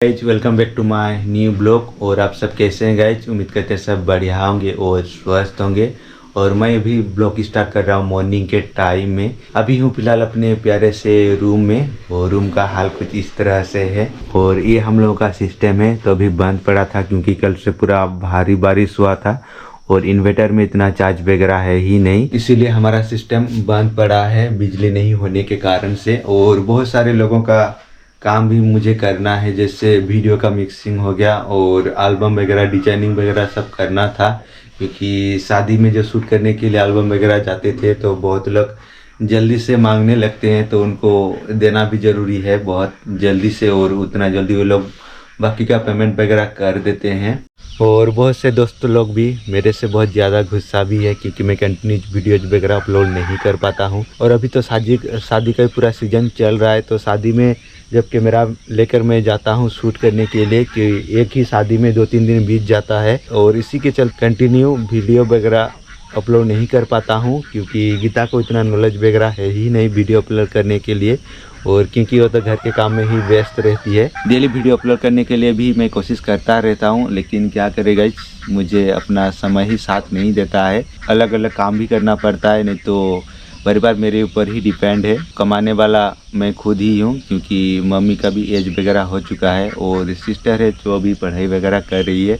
Guys welcome back to my new blog. और आप सब कैसे हैं गाइज? उम्मीद करते हैं सब बढ़िया होंगे और स्वस्थ होंगे। और मैं अभी ब्लॉग स्टार्ट कर रहा हूँ मॉर्निंग के टाइम में। अभी हूँ फिलहाल अपने प्यारे से रूम में और रूम का हाल कुछ इस तरह से है। और ये हम लोगों का सिस्टम है तो अभी बंद पड़ा था क्योंकि कल से पूरा भारी बारिश हुआ था और इन्वर्टर में इतना चार्ज वगैरह है ही नहीं, इसीलिए हमारा सिस्टम बंद पड़ा है बिजली नहीं होने के कारण से। और बहुत सारे लोगों का काम भी मुझे करना है, जैसे वीडियो का मिक्सिंग हो गया और एल्बम वगैरह डिजाइनिंग वगैरह सब करना था। क्योंकि शादी में जो शूट करने के लिए एल्बम वगैरह जाते थे तो बहुत लोग जल्दी से मांगने लगते हैं तो उनको देना भी ज़रूरी है बहुत जल्दी से, और उतना जल्दी वो लोग बाकी का पेमेंट वगैरह कर देते हैं। और बहुत से दोस्त लोग भी मेरे से बहुत ज़्यादा गुस्सा भी है क्योंकि मैं कंटिन्यूज वीडियोज वगैरह अपलोड नहीं कर पाता हूँ। और अभी तो शादी का पूरा सीजन चल रहा है, तो शादी में जब कैमरा लेकर मैं जाता हूँ शूट करने के लिए कि एक ही शादी में 2-3 दिन बीत जाता है और इसी के चलते कंटिन्यू वीडियो वगैरह अपलोड नहीं कर पाता हूँ क्योंकि गीता को इतना नॉलेज वगैरह है ही नहीं वीडियो अपलोड करने के लिए। और क्योंकि वो तो घर के काम में ही व्यस्त रहती है। डेली वीडियो अपलोड करने के लिए भी मैं कोशिश करता रहता हूँ, लेकिन क्या करेगा, मुझे अपना समय ही साथ नहीं देता है। अलग अलग काम भी करना पड़ता है, नहीं तो परिवार मेरे ऊपर ही डिपेंड है। कमाने वाला मैं खुद ही हूँ क्योंकि मम्मी का भी एज वगैरह हो चुका है और सिस्टर है जो अभी पढ़ाई वगैरह कर रही है।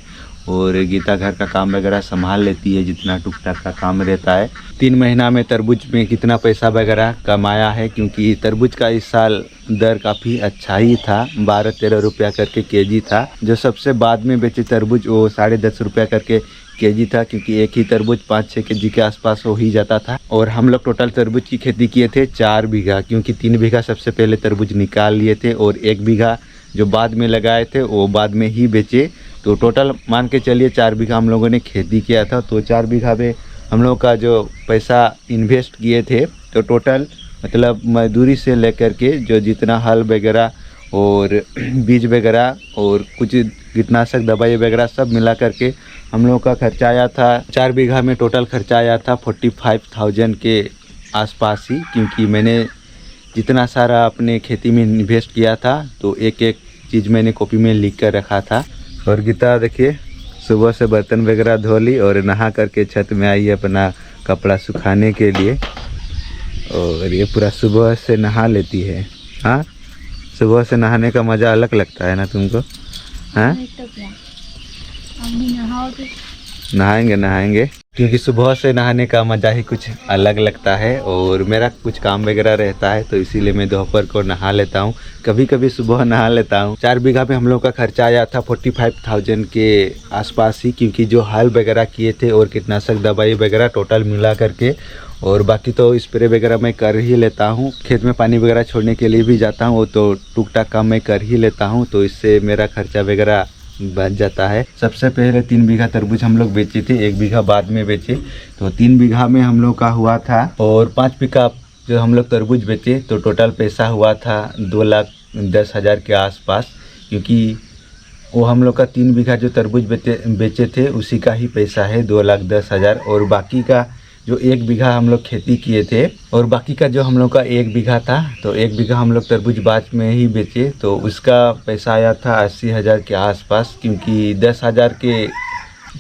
और गीता घर का काम वगैरह संभाल लेती है जितना टुक टाक का काम रहता है। 3 महीना में तरबूज में कितना पैसा वगैरह कमाया है, क्योंकि तरबूज का इस साल दर काफ़ी अच्छा ही था, 12-13 रुपया करके केजी था। जो सबसे बाद में बेचे तरबूज वो 10.5 रुपया करके केजी था, क्योंकि एक ही तरबूज 5-6 केजी के आसपास हो ही जाता था। और हम लोग टोटल तरबूज की खेती किए थे 4 बीघा, क्योंकि 3 बीघा सबसे पहले तरबूज निकाल लिए थे और 1 बीघा जो बाद में लगाए थे वो बाद में ही बेचे। तो टोटल मान के चलिए 4 बीघा हम लोगों ने खेती किया था। तो 4 बीघा में हम लोग का जो पैसा इन्वेस्ट किए थे तो टोटल मतलब मजदूरी से लेकर के जो जितना हल वगैरह और बीज वगैरह और कुछ कीटनाशक दवाई वगैरह सब मिला करके हम लोग का खर्चा आया था। 4 बीघा में टोटल खर्चा आया था 45,000 के आसपास ही, क्योंकि मैंने जितना सारा अपने खेती में इन्वेस्ट किया था तो एक एक चीज़ मैंने कॉपी में लिख कर रखा था। और गीता देखिए सुबह से बर्तन वगैरह धो ली और नहा करके छत में आई है अपना कपड़ा सुखाने के लिए। और ये पूरा सुबह से नहा लेती है। हाँ, सुबह से नहाने का मज़ा अलग लगता है ना तुमको? हाँ, नहाएंगे क्योंकि सुबह से नहाने का मज़ा ही कुछ अलग लगता है। और मेरा कुछ काम वगैरह रहता है तो इसीलिए मैं दोपहर को नहा लेता हूँ, कभी कभी सुबह नहा लेता हूँ। 4 बीघा में हम लोग का खर्चा आया था 45,000 के आसपास ही, क्योंकि जो हल वगैरह किए थे और कीटनाशक दवाई वगैरह टोटल मिला करके। और बाकी तो स्प्रे वगैरह मैं कर ही लेता हूँ, खेत में पानी वगैरह छोड़ने के लिए भी जाता हूँ, वो तो टुक टाक काम मैं कर ही लेता हूँ, तो इससे मेरा खर्चा वगैरह बच जाता है। सबसे पहले 3 बीघा तरबूज हम लोग बेचे थे, 1 बीघा बाद में बेचे, तो 3 बीघा में हम लोग का हुआ था। और 5 बीघा जो हम लोग तरबूज बेचे तो टोटल पैसा हुआ था 2,10,000 के आसपास, क्योंकि वो हम लोग का 3 बीघा जो तरबूज बेचे थे उसी का ही पैसा है 2,10,000। और बाकी का जो 1 बीघा हम लोग खेती किए थे और बाकी का जो हम लोग का 1 बीघा था तो 1 बीघा हम लोग तरबूज बाद में ही बेचे, तो उसका पैसा आया था 80,000 के आसपास, क्योंकि 10,000 के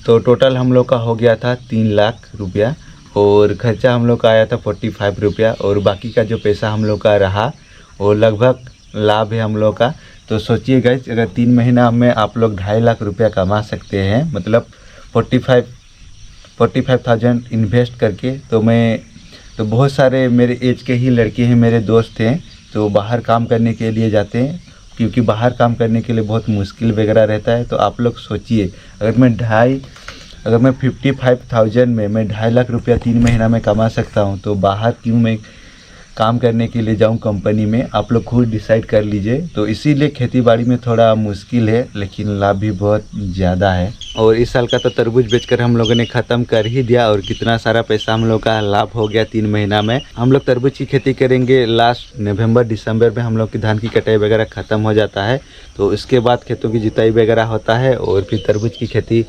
तो टोटल हम लोग का हो गया था 3 लाख रुपया। और खर्चा हम लोग का आया था 45 रुपया। और बाकी का जो पैसा हम लोग का रहा वो लगभग लाभ है हम लोग का। तो सोचिए गाइस, अगर 3 महीना में आप लोग 2.5 लाख रुपया कमा सकते हैं, मतलब 45,000 इन्वेस्ट करके। तो बहुत सारे मेरे एज के ही लड़के हैं, मेरे दोस्त हैं, तो बाहर काम करने के लिए जाते हैं, क्योंकि बाहर काम करने के लिए बहुत मुश्किल वगैरह रहता है। तो आप लोग सोचिए, अगर मैं 55,000 में मैं 2.5 लाख रुपया 3 महीना में कमा सकता हूँ, तो बाहर क्यों मैं काम करने के लिए जाऊं कंपनी में? आप लोग खुद डिसाइड कर लीजिए। तो इसीलिए खेतीबाड़ी में थोड़ा मुश्किल है, लेकिन लाभ भी बहुत ज़्यादा है। और इस साल का तो तरबूज बेचकर हम लोगों ने ख़त्म कर ही दिया और कितना सारा पैसा हम लोग का लाभ हो गया 3 महीना में। हम लोग तरबूज की खेती करेंगे लास्ट नवंबर-दिसंबर में, हम लोग की धान की कटाई वगैरह ख़त्म हो जाता है, तो इसके बाद खेतों की जुताई वगैरह होता है और फिर तरबूज की खेती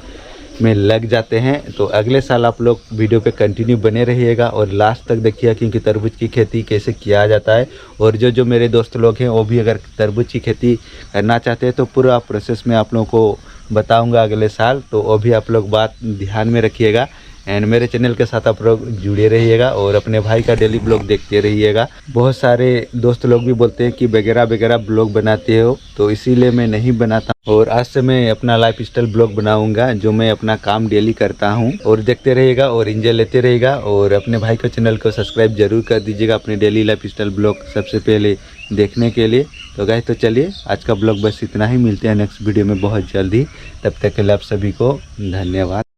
में लग जाते हैं। तो अगले साल आप लोग वीडियो पे कंटिन्यू बने रहिएगा और लास्ट तक देखिएगा, क्योंकि तरबूज की खेती कैसे किया जाता है। और जो मेरे दोस्त लोग हैं वो भी अगर तरबूज की खेती करना चाहते हैं तो पूरा प्रोसेस में आप लोगों को बताऊंगा अगले साल। तो वो भी आप लोग बात ध्यान में रखिएगा एंड मेरे चैनल के साथ आप लोग जुड़े रहिएगा और अपने भाई का डेली ब्लॉग देखते रहिएगा। बहुत सारे दोस्त लोग भी बोलते हैं कि वगैरह वगैरह ब्लॉग बनाते हो, तो इसीलिए मैं नहीं बनाता। और आज से मैं अपना लाइफ स्टाइल ब्लॉग बनाऊंगा, जो मैं अपना काम डेली करता हूं। और देखते रहिएगा और एंजॉय लेते रहिएगा और अपने भाई के चैनल को सब्सक्राइब जरूर कर दीजिएगा अपने डेली लाइफ स्टाइल ब्लॉग सबसे पहले देखने के लिए। तो गाइस, तो चलिए आज का ब्लॉग बस इतना ही, मिलते हैं नेक्स्ट वीडियो में बहुत जल्दी। तब तक के लिए आप सभी को धन्यवाद।